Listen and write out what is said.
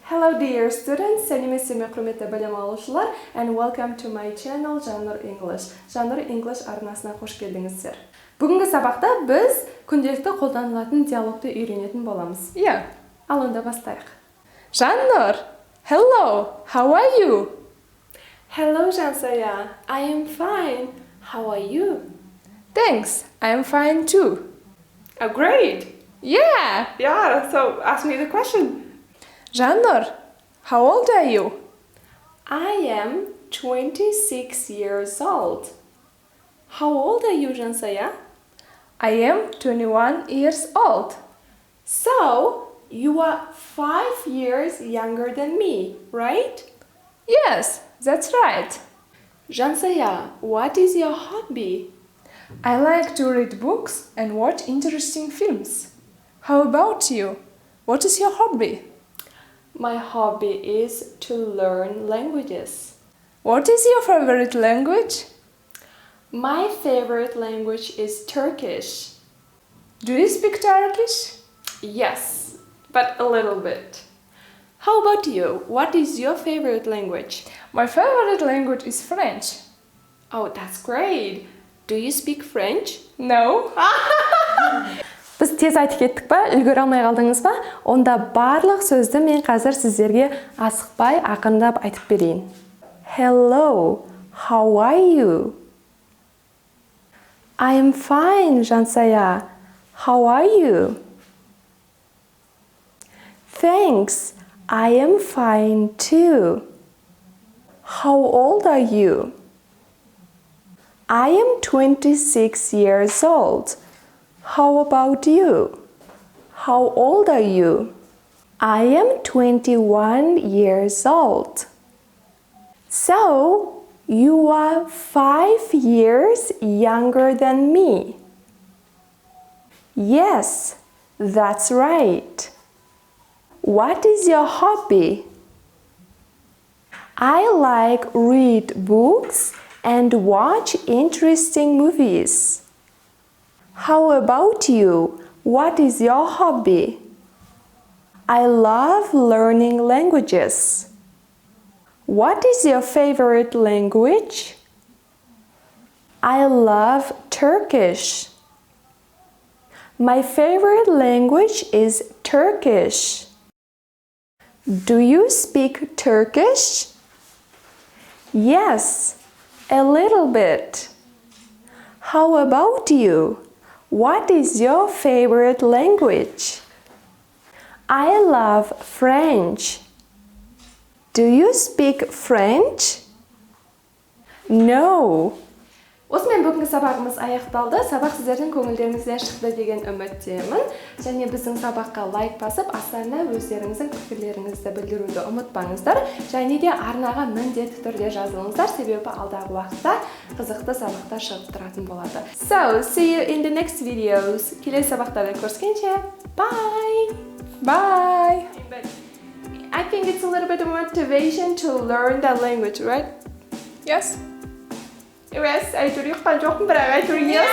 Hello dear students, сәлеметсіздер ме құрметті білім алушылар, and welcome to my channel Жаннұр English. Жаннұр English арнасына қош келдіңіздер. Бүгінгі сабақта біз күнделікті қолданылатын диалогты үйренетін боламыз. Yeah. Ал онда бастайық. Жаннұр, hello, how are you? Hello Жансая, I am fine. How are you? Thanks, I am fine too. Oh, great. Yeah. Yeah, so ask me the question. Жаннұр, how old are you? I am 26 years old. How old are you, Жансая? I am 21 years old. So, you are 5 years younger than me, right? Yes, that's right. Жансая, what is your hobby? I like to read books and watch interesting films. How about you? What is your hobby? My hobby is to learn languages. What is your favorite language? My favorite language is Turkish. Do you speak Turkish? Yes, but a little bit. How about you? What is your favorite language? My favorite language is French. Oh, that's great. Do you speak French? No. Біз тез айтып кеттік па? Үлгере алмай қалдыңыз ба? Онда барлық сөзді мен қазір сіздерге асықпай, ақырындап айтып берейін. Hello, how are you? I am fine, Жансая. How are you? Thanks, I am fine too. How old are you? I am 26 years old. How about you? How old are you? I am 21 years old. So, you are 5 years younger than me. Yes, that's right. What is your hobby? I like read books and watch interesting movies. How about you? What is your hobby? I love learning languages. What is your favorite language? I love Turkish. My favorite language is Turkish. Do you speak Turkish? Yes, a little bit. How about you? What is your favorite language? I love French. Do you speak French? No. Осымен бүгінгі сабағымыз аяқталды. Сабақ сіздердің көңілдеріңізден шықты деген үміттемін. Және біздің сабаққа лайк басып, астарына өздеріңіздің пікірлеріңізді білдіруді ұмытпаңыздар. Және де арнаға міндетті түрде жазылыңыздар, себебі алдағы уақытта қызықты сабақтар шығып тұратын болады. So, see you in the next videos. Келесі сабақтарда көріскенше. Bye. Bye. I think it's a little bit of motivation to learn that language, right? Yes. Yes, айтуыр ұйыққан жоқпын, бірақ айтуыр yes.